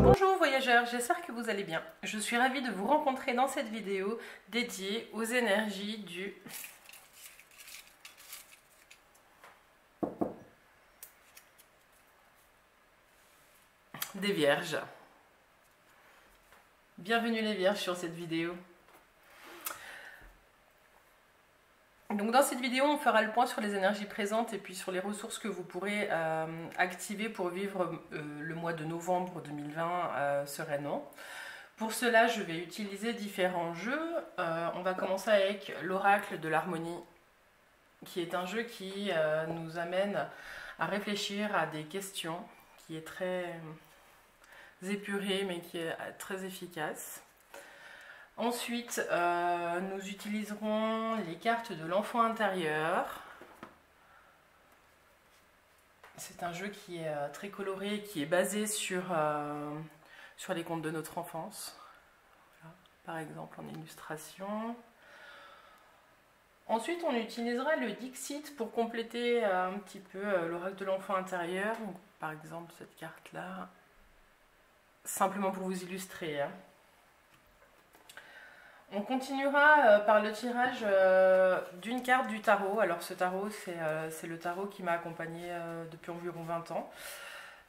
Bonjour voyageurs, j'espère que vous allez bien. Je suis ravie de vous rencontrer dans cette vidéo dédiée aux énergies des Vierges. Bienvenue les Vierges sur cette vidéo. Donc dans cette vidéo, on fera le point sur les énergies présentes et puis sur les ressources que vous pourrez activer pour vivre le mois de novembre 2020 sereinement. Pour cela, je vais utiliser différents jeux. On va commencer avec l'oracle de l'harmonie, qui est un jeu qui nous amène à réfléchir à des questions, qui est très épuré mais qui est très efficace. Ensuite, nous utiliserons les cartes de l'enfant intérieur. C'est un jeu qui est très coloré, qui est basé sur les contes de notre enfance. Voilà, par exemple en illustration. Ensuite, on utilisera le Dixit pour compléter un petit peu l'oracle de l'enfant intérieur. Donc, par exemple, cette carte-là, simplement pour vous illustrer. On continuera par le tirage d'une carte du tarot. Alors ce tarot, c'est le tarot qui m'a accompagnée depuis environ 20 ans.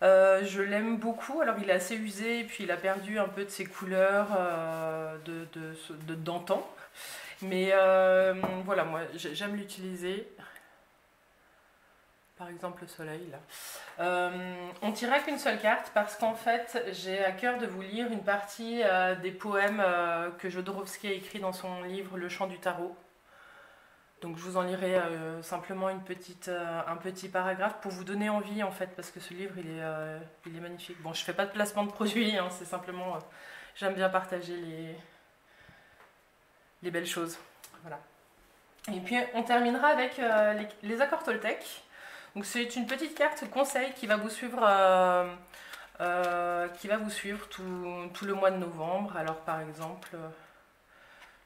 Je l'aime beaucoup. Alors il est assez usé et puis il a perdu un peu de ses couleurs d'antan. Mais voilà, moi j'aime l'utiliser. Par exemple le soleil là. On tirera qu'une seule carte parce qu'en fait j'ai à cœur de vous lire une partie des poèmes que Jodorowsky a écrit dans son livre Le Chant du Tarot. Donc je vous en lirai simplement un petit paragraphe pour vous donner envie en fait, parce que ce livre il est magnifique. Bon, je fais pas de placement de produit, hein, c'est simplement j'aime bien partager les belles choses. Voilà. Et puis on terminera avec les accords Toltec. Donc c'est une petite carte conseil qui va vous suivre, tout le mois de novembre. Alors par exemple,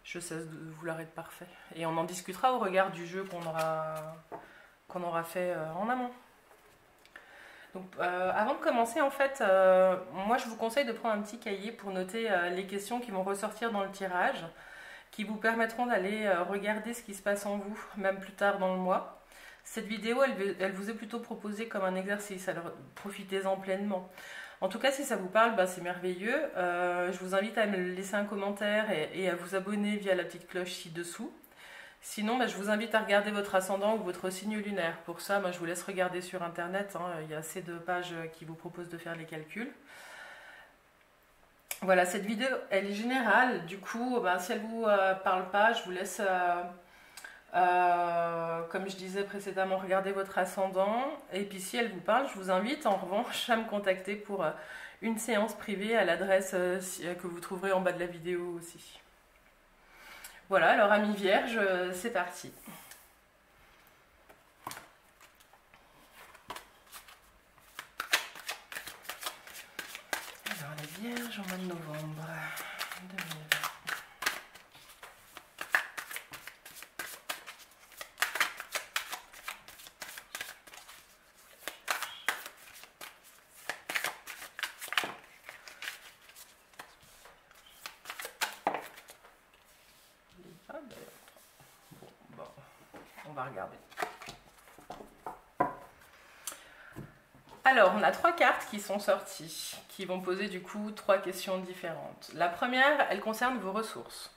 je cesse de vouloir être parfait. Et on en discutera au regard du jeu qu'on aura fait en amont. Donc avant de commencer, en fait, moi je vous conseille de prendre un petit cahier pour noter les questions qui vont ressortir dans le tirage, qui vous permettront d'aller regarder ce qui se passe en vous, même plus tard dans le mois. Cette vidéo, elle vous est plutôt proposée comme un exercice, alors profitez-en pleinement. En tout cas, si ça vous parle, bah, c'est merveilleux. Je vous invite à me laisser un commentaire et à vous abonner via la petite cloche ci-dessous. Sinon, bah, je vous invite à regarder votre ascendant ou votre signe lunaire. Pour ça, bah, je vous laisse regarder sur Internet. Hein. Il y a assez de pages qui vous proposent de faire les calculs. Voilà, cette vidéo, elle est générale. Du coup, bah, si elle ne vous parle pas, je vous laisse... comme je disais précédemment, regardez votre ascendant. Et puis si elle vous parle, je vous invite en revanche à me contacter pour une séance privée à l'adresse que vous trouverez en bas de la vidéo aussi. Voilà, alors amis vierges, c'est parti. Alors les vierges en mois de novembre 2020. On va regarder. Alors, on a 3 cartes qui sont sorties, qui vont poser du coup 3 questions différentes. La première, elle concerne vos ressources.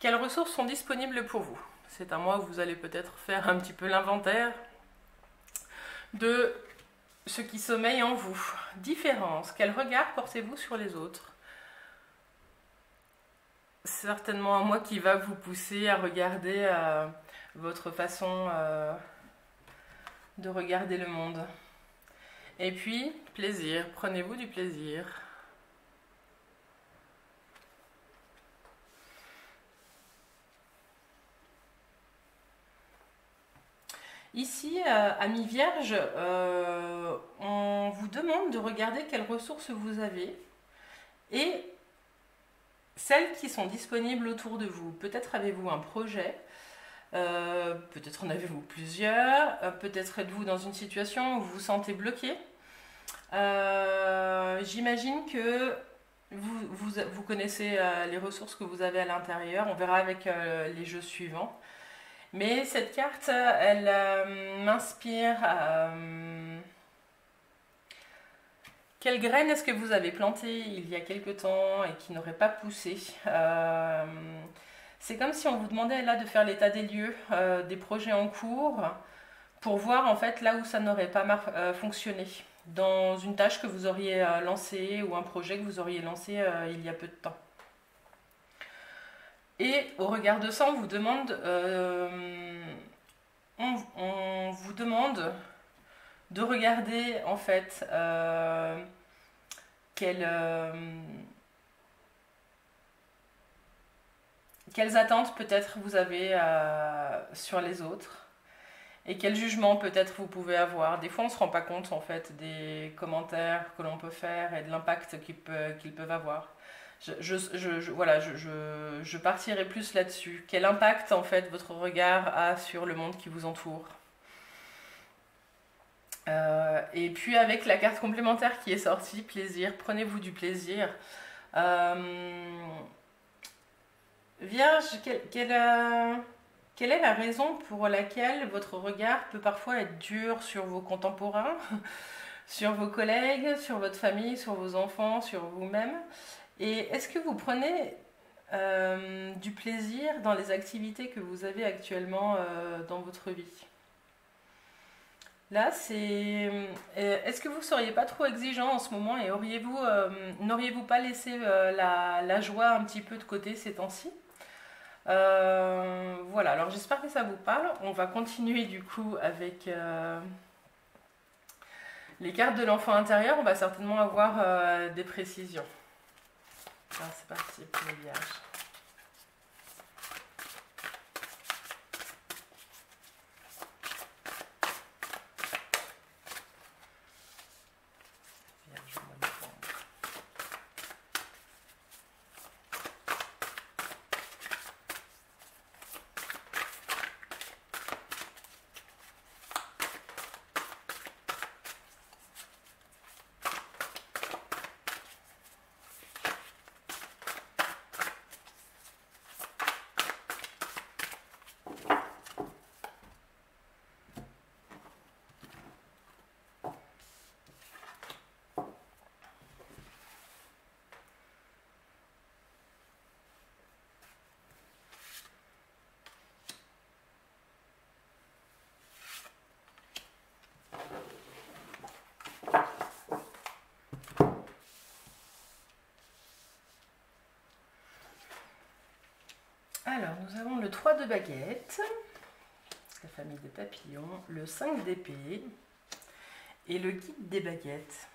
Quelles ressources sont disponibles pour vous? C'est à moi où vous allez peut-être faire un petit peu l'inventaire de ce qui sommeille en vous. Différence, quel regard portez-vous sur les autres? Certainement un moi qui va vous pousser à regarder votre façon de regarder le monde. Et puis, plaisir, prenez-vous du plaisir. Ici, amis vierges, on vous demande de regarder quelles ressources vous avez et celles qui sont disponibles autour de vous. Peut-être avez-vous un projet, Peut-être en avez-vous plusieurs. Peut-être êtes-vous dans une situation où vous vous sentez bloqué. J'imagine que vous connaissez les ressources que vous avez à l'intérieur. On verra avec les jeux suivants. Mais cette carte, elle m'inspire. Quelle graine est-ce que vous avez plantée il y a quelque temps et qui n'aurait pas poussé? C'est comme si on vous demandait là de faire l'état des lieux des projets en cours pour voir en fait là où ça n'aurait pas fonctionné dans une tâche que vous auriez lancée ou un projet que vous auriez lancé il y a peu de temps. Et au regard de ça, on vous demande, on vous demande de regarder en fait quelles attentes peut-être vous avez sur les autres et quel jugement peut-être vous pouvez avoir. Des fois on ne se rend pas compte en fait des commentaires que l'on peut faire et de l'impact qu'ils peuvent avoir. Voilà, je partirai plus là-dessus. Quel impact en fait votre regard a sur le monde qui vous entoure. Et puis avec la carte complémentaire qui est sortie, plaisir, prenez-vous du plaisir. Vierge, quelle est la raison pour laquelle votre regard peut parfois être dur sur vos contemporains, sur vos collègues, sur votre famille, sur vos enfants, sur vous-même? Et est-ce que vous prenez du plaisir dans les activités que vous avez actuellement dans votre vie? Là, c'est. Est-ce que vous ne seriez pas trop exigeant en ce moment et n'auriez-vous pas laissé la joie un petit peu de côté ces temps-ci? Voilà, alors j'espère que ça vous parle. On va continuer du coup avec les cartes de l'enfant intérieur. On va certainement avoir des précisions. Alors c'est parti pour les vierges. Alors, nous avons le 3 de baguettes, la famille des papillons, le 5 d'épée et le guide des baguettes.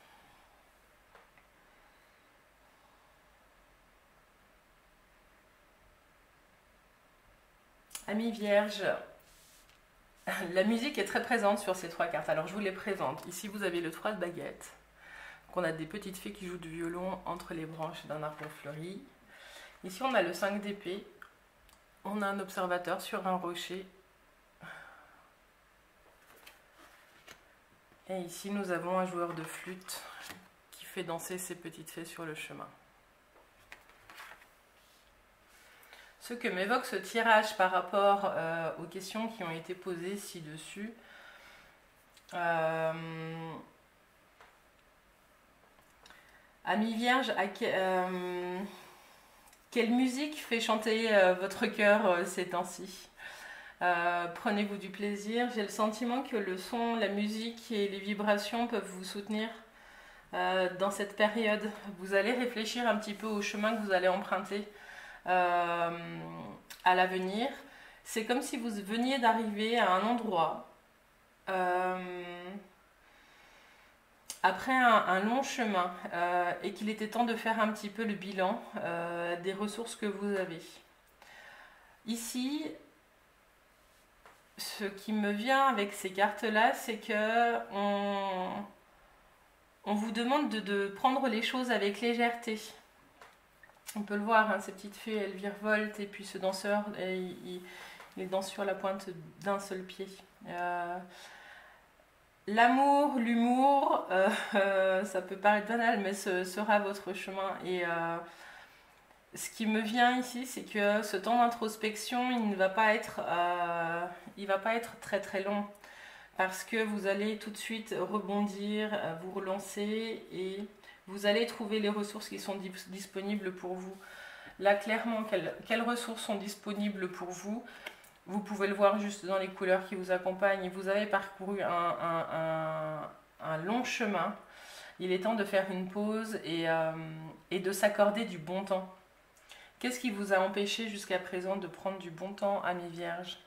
Amis vierges, la musique est très présente sur ces trois cartes. Alors, je vous les présente. Ici, vous avez le 3 de baguettes. On a des petites fées qui jouent du violon entre les branches d'un arbre fleuri. Ici, on a le 5 d'épée. On a un observateur sur un rocher. Et ici, nous avons un joueur de flûte qui fait danser ses petites fées sur le chemin. Ce que m'évoque ce tirage par rapport aux questions qui ont été posées ci-dessus, Amis vierges, quelle musique fait chanter votre cœur ces temps-ci? Prenez-vous du plaisir. J'ai le sentiment que le son, la musique et les vibrations peuvent vous soutenir dans cette période. Vous allez réfléchir un petit peu au chemin que vous allez emprunter à l'avenir. C'est comme si vous veniez d'arriver à un endroit après un long chemin et qu'il était temps de faire un petit peu le bilan des ressources que vous avez. Ici, ce qui me vient avec ces cartes-là, c'est que on vous demande de prendre les choses avec légèreté. On peut le voir, hein, ces petites fées, elles virevoltent, et puis ce danseur, les dents sur la pointe d'un seul pied. L'amour, l'humour, ça peut paraître banal, mais ce sera votre chemin. Et ce qui me vient ici, c'est que ce temps d'introspection, il va pas être très très long. Parce que vous allez tout de suite rebondir, vous relancer et vous allez trouver les ressources qui sont disponibles pour vous. Là, clairement, quelles ressources sont disponibles pour vous? Vous pouvez le voir juste dans les couleurs qui vous accompagnent. Vous avez parcouru un long chemin. Il est temps de faire une pause et de s'accorder du bon temps. Qu'est-ce qui vous a empêché jusqu'à présent de prendre du bon temps, amis vierges?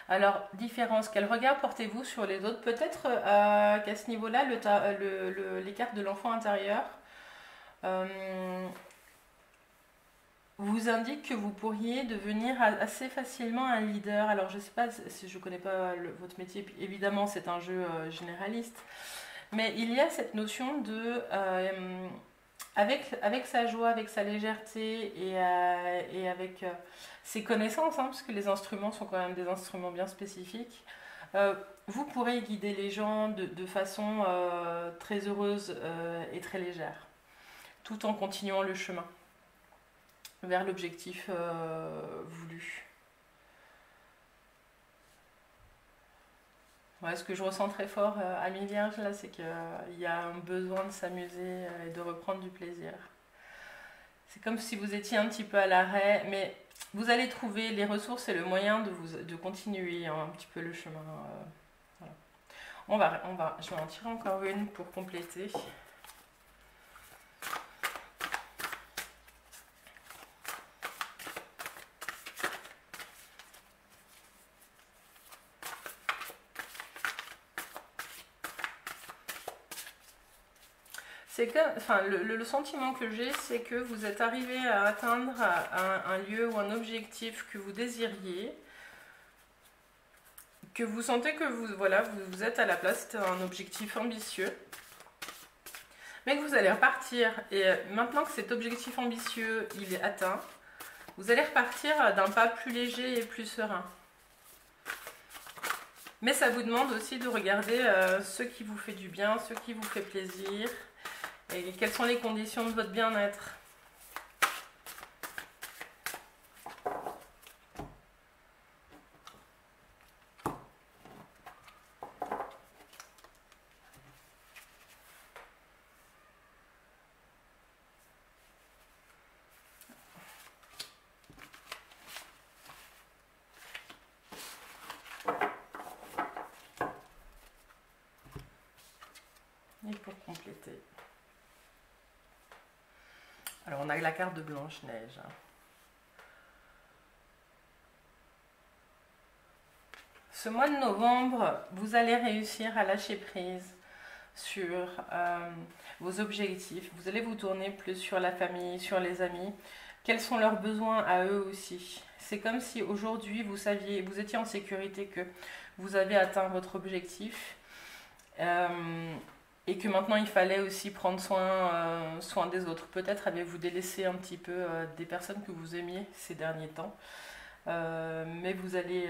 Alors, différence, quel regard portez-vous sur les autres? Peut-être qu'à ce niveau-là, les cartes de l'enfant intérieur vous indiquent que vous pourriez devenir assez facilement un leader. Alors, je ne sais pas si je ne connais pas votre métier, évidemment, c'est un jeu généraliste, mais il y a cette notion de... avec sa joie, avec sa légèreté et avec ses connaissances, hein, parce que les instruments sont quand même des instruments bien spécifiques, vous pourrez guider les gens de façon très heureuse et très légère, tout en continuant le chemin vers l'objectif voulu. Ouais, ce que je ressens très fort à mi vierge là, c'est qu'il y a un besoin de s'amuser et de reprendre du plaisir. C'est comme si vous étiez un petit peu à l'arrêt, mais vous allez trouver les ressources et le moyen de continuer un petit peu le chemin. Voilà. Je vais en tirer encore une pour compléter. C'est que, enfin, le sentiment que j'ai, c'est que vous êtes arrivé à atteindre un lieu ou un objectif que vous désiriez, que vous sentez que vous êtes à la place d'un objectif ambitieux, mais que vous allez repartir. Et maintenant que cet objectif ambitieux il est atteint, vous allez repartir d'un pas plus léger et plus serein. Mais ça vous demande aussi de regarder ce qui vous fait du bien, ce qui vous fait plaisir. Et quelles sont les conditions de votre bien-être? Et pour compléter... Alors, on a la carte de Blanche-Neige. Ce mois de novembre, vous allez réussir à lâcher prise sur vos objectifs. Vous allez vous tourner plus sur la famille, sur les amis. Quels sont leurs besoins à eux aussi? C'est comme si aujourd'hui, vous saviez, vous étiez en sécurité, que vous avez atteint votre objectif. Et que maintenant il fallait aussi prendre soin des autres. Peut-être avez-vous délaissé un petit peu des personnes que vous aimiez ces derniers temps, mais vous allez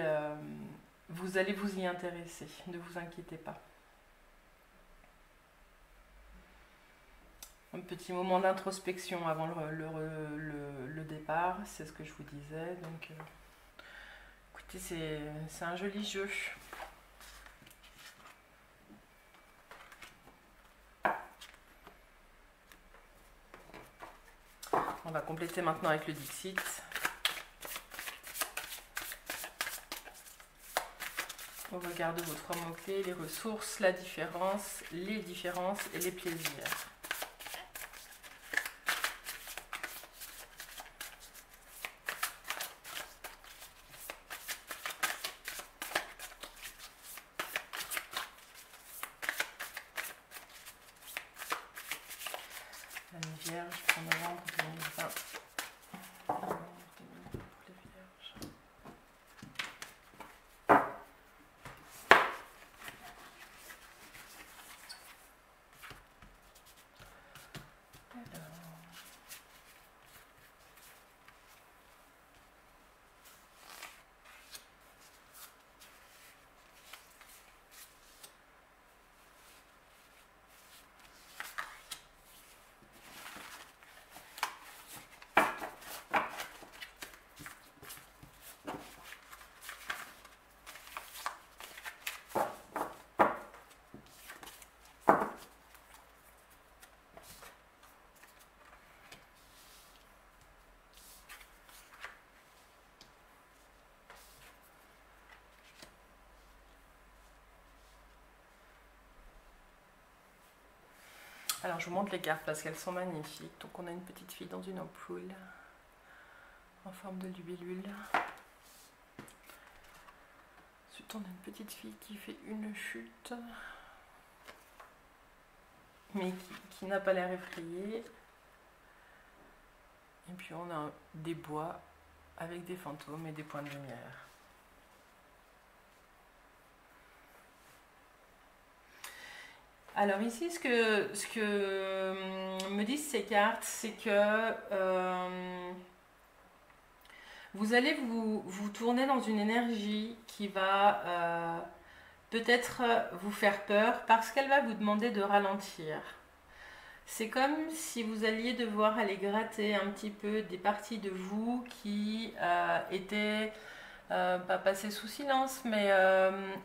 vous y intéresser, ne vous inquiétez pas. Un petit moment d'introspection avant le départ, c'est ce que je vous disais. Donc, écoutez, c'est un joli jeu. On va compléter maintenant avec le Dixit. Au regard de vos 3 mots-clés, les ressources, la différence, les différences et les plaisirs. L'année vierge pour novembre 2020. Alors je vous montre les cartes parce qu'elles sont magnifiques. Donc on a une petite fille dans une ampoule en forme de libellule. Ensuite on a une petite fille qui fait une chute, mais qui n'a pas l'air effrayée. Et puis on a des bois avec des fantômes et des points de lumière. Alors ici, ce que me disent ces cartes, c'est que vous allez vous tourner dans une énergie qui va peut-être vous faire peur parce qu'elle va vous demander de ralentir. C'est comme si vous alliez devoir aller gratter un petit peu des parties de vous qui étaient pas passées sous silence, mais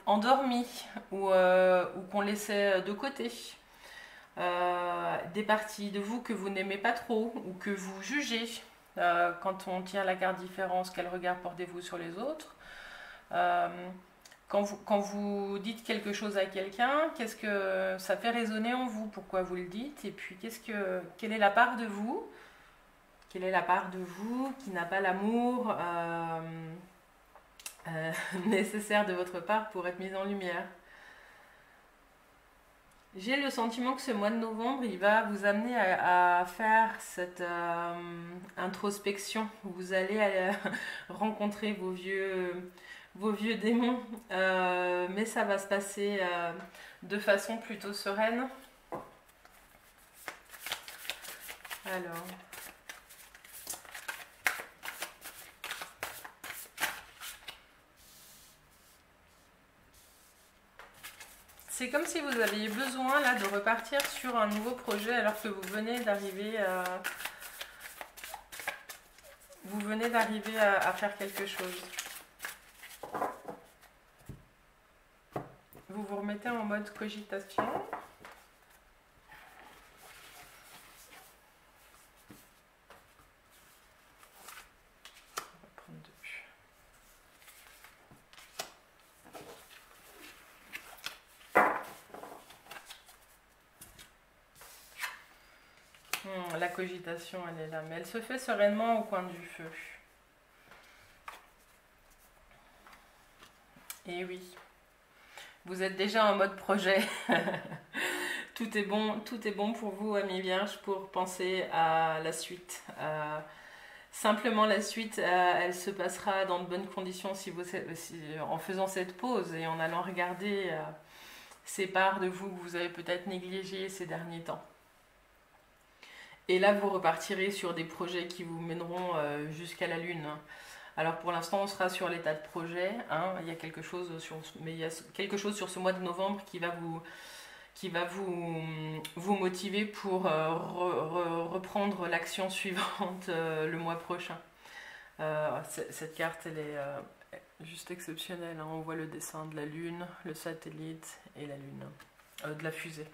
endormies ou qu'on laissait de côté. Des parties de vous que vous n'aimez pas trop ou que vous jugez. Quand on tient la carte différence, quel regard portez-vous sur les autres? Quand vous dites quelque chose à quelqu'un, qu'est-ce que ça fait résonner en vous? Pourquoi vous le dites? Et puis, quelle est la part de vous? Quelle est la part de vous qui n'a pas l'amour nécessaire de votre part pour être mise en lumière? J'ai le sentiment que ce mois de novembre, il va vous amener à faire cette introspection. Vous allez rencontrer vos vieux démons, mais ça va se passer de façon plutôt sereine. Alors, c'est comme si vous aviez besoin là de repartir sur un nouveau projet alors que vous venez d'arriver à faire quelque chose. Vous vous remettez en mode cogitation. On va prendre deux. La cogitation, elle est là, mais elle se fait sereinement au coin du feu. Et oui, vous êtes déjà en mode projet. Tout est bon pour vous, amis vierges, pour penser à la suite. Simplement, la suite, elle se passera dans de bonnes conditions en faisant cette pause et en allant regarder ces parts de vous que vous avez peut-être négligées ces derniers temps. Et là, vous repartirez sur des projets qui vous mèneront jusqu'à la Lune. Alors pour l'instant, on sera sur l'état de projet. Hein. Il y a quelque chose sur ce mois de novembre qui va vous motiver pour reprendre l'action suivante le mois prochain. Cette carte, elle est juste exceptionnelle. Hein. On voit le dessin de la Lune, le satellite et la Lune, de la fusée.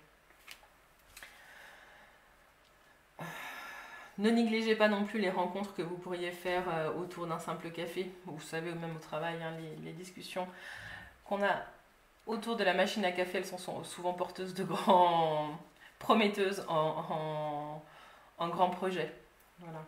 Ne négligez pas non plus les rencontres que vous pourriez faire autour d'un simple café. Vous savez, ou même au travail, hein, les discussions qu'on a autour de la machine à café, elles sont souvent porteuses de grands... prometteuses en grands projets. Voilà.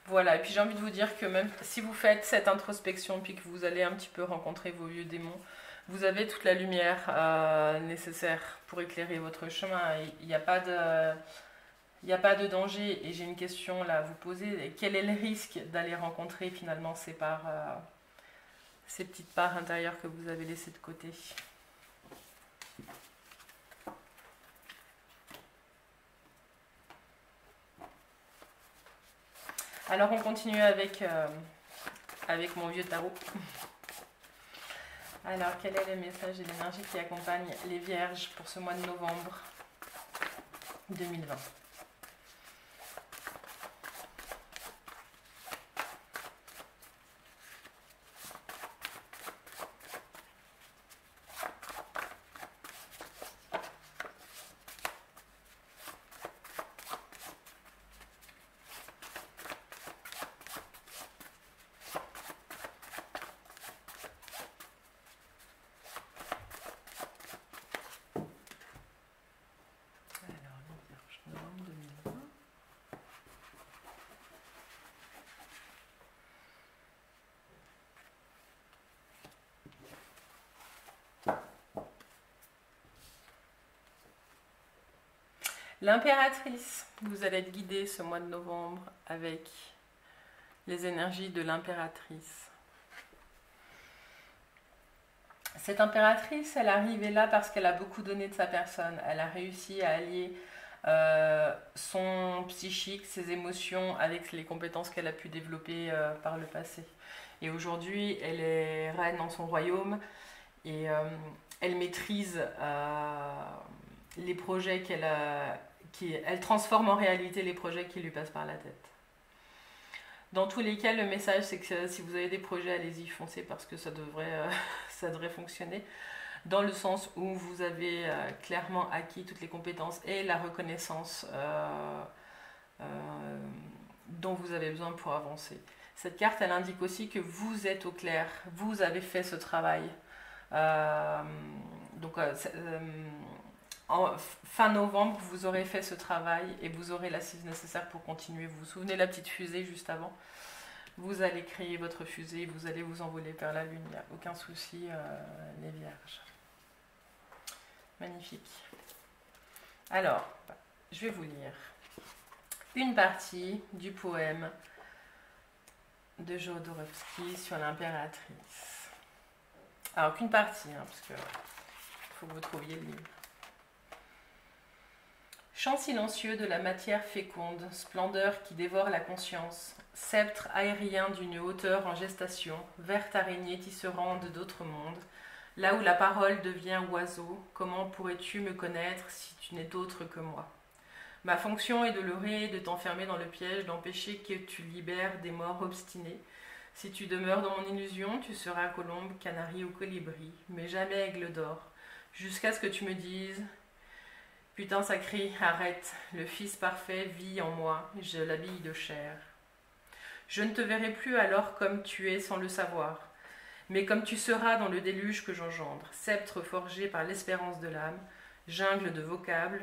Voilà, et puis j'ai envie de vous dire que même si vous faites cette introspection, puis que vous allez un petit peu rencontrer vos vieux démons, vous avez toute la lumière nécessaire pour éclairer votre chemin. Il n'y a pas de danger. Et j'ai une question là à vous poser. Quel est le risque d'aller rencontrer finalement ces petites parts intérieures que vous avez laissées de côté? Alors on continue avec mon vieux tarot. Alors, quel est le message et l'énergie qui accompagne les Vierges pour ce mois de novembre 2020? L'impératrice, vous allez être guidé ce mois de novembre avec les énergies de l'impératrice. Cette impératrice, elle est arrivée là parce qu'elle a beaucoup donné de sa personne. Elle a réussi à allier son psychique, ses émotions avec les compétences qu'elle a pu développer par le passé. Et aujourd'hui, elle est reine dans son royaume et elle maîtrise les projets elle transforme en réalité les projets qui lui passent par la tête. Dans tous les cas, le message, c'est que si vous avez des projets, allez-y, foncez parce que ça devrait fonctionner. Dans le sens où vous avez clairement acquis toutes les compétences et la reconnaissance dont vous avez besoin pour avancer. Cette carte, elle indique aussi que vous êtes au clair, vous avez fait ce travail. En fin novembre, vous aurez fait ce travail et vous aurez l'assise nécessaire pour continuer. Vous vous souvenez de la petite fusée juste avant? Vous allez créer votre fusée, vous allez vous envoler vers la lune, il n'y a aucun souci, les vierges. Magnifique. Alors, je vais vous lire une partie du poème de Jodorowsky sur l'impératrice. Alors, qu'une partie, parce que faut que vous trouviez le livre. Chant silencieux de la matière féconde, splendeur qui dévore la conscience, sceptre aérien d'une hauteur en gestation, verte araignée tisserande d'autres mondes, là où la parole devient oiseau, comment pourrais-tu me connaître si tu n'es d'autre que moi? Ma fonction est de leurrer, de t'enfermer dans le piège, d'empêcher que tu libères des morts obstinés. Si tu demeures dans mon illusion, tu seras colombe, canari ou colibri, mais jamais aigle d'or, jusqu'à ce que tu me dises... Putain, ça crie, arrête, le Fils parfait vit en moi, je l'habille de chair. Je ne te verrai plus alors comme tu es sans le savoir, mais comme tu seras dans le déluge que j'engendre, sceptre forgé par l'espérance de l'âme, jungle de vocables,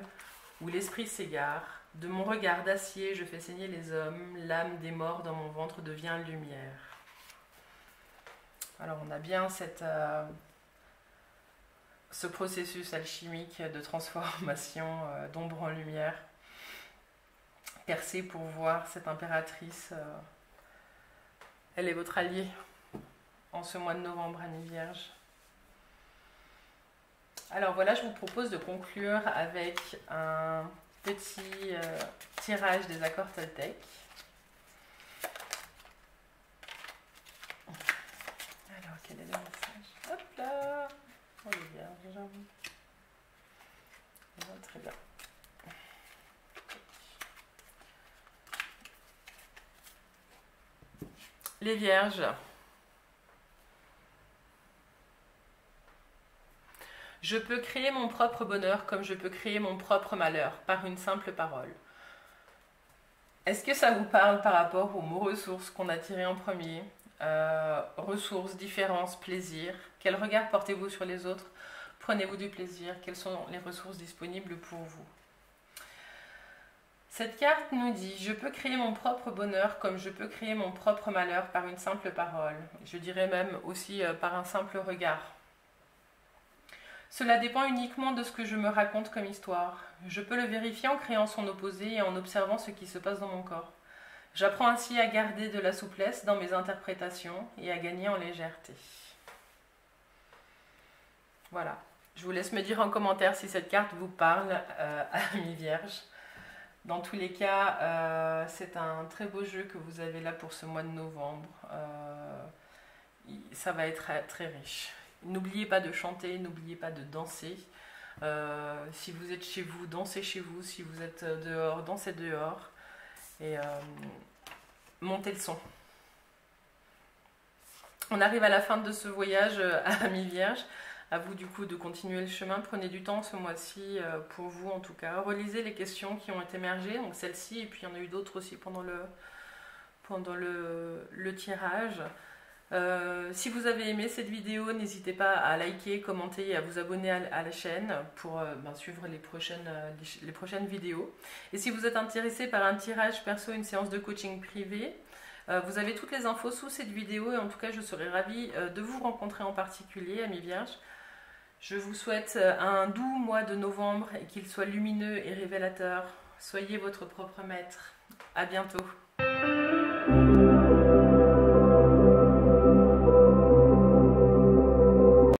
où l'esprit s'égare, de mon regard d'acier je fais saigner les hommes, l'âme des morts dans mon ventre devient lumière. Alors on a bien ce processus alchimique de transformation d'ombre en lumière, percé pour voir cette impératrice. Elle est votre alliée en ce mois de novembre, Annie Vierge. Alors voilà, je vous propose de conclure avec un petit tirage des accords Toltec. Alors, quel est le message? Hop là! Oh, les vierges, j'avoue. Très bien. Les vierges. Je peux créer mon propre bonheur comme je peux créer mon propre malheur par une simple parole. Est-ce que ça vous parle par rapport aux mots ressources qu'on a tirés en premier? Ressources, différences, plaisir. Quel regard portez-vous sur les autres? Prenez-vous du plaisir? Quelles sont les ressources disponibles pour vous? Cette carte nous dit: je peux créer mon propre bonheur comme je peux créer mon propre malheur par une simple parole. Je dirais même aussi par un simple regard. Cela dépend uniquement de ce que je me raconte comme histoire. Je peux le vérifier en créant son opposé et en observant ce qui se passe dans mon corps. J'apprends ainsi à garder de la souplesse dans mes interprétations et à gagner en légèreté. Voilà. Je vous laisse me dire en commentaire si cette carte vous parle, Amis Vierges. Dans tous les cas, c'est un très beau jeu que vous avez là pour ce mois de novembre. Ça va être très riche. N'oubliez pas de chanter, n'oubliez pas de danser. Si vous êtes chez vous, dansez chez vous. Si vous êtes dehors, dansez dehors. Et montez le son. On arrive à la fin de ce voyage, Amis Vierges. À vous du coup de continuer le chemin. Prenez du temps ce mois-ci, pour vous en tout cas. Relisez les questions qui ont émergé, donc celle-ci, et puis il y en a eu d'autres aussi pendant le tirage. Si vous avez aimé cette vidéo, n'hésitez pas à liker, commenter et à vous abonner à la chaîne pour suivre les prochaines vidéos. Et si vous êtes intéressé par un tirage perso, une séance de coaching privé, vous avez toutes les infos sous cette vidéo et en tout cas je serais ravie de vous rencontrer en particulier, Amis Vierges. Je vous souhaite un doux mois de novembre et qu'il soit lumineux et révélateur. Soyez votre propre maître. À bientôt.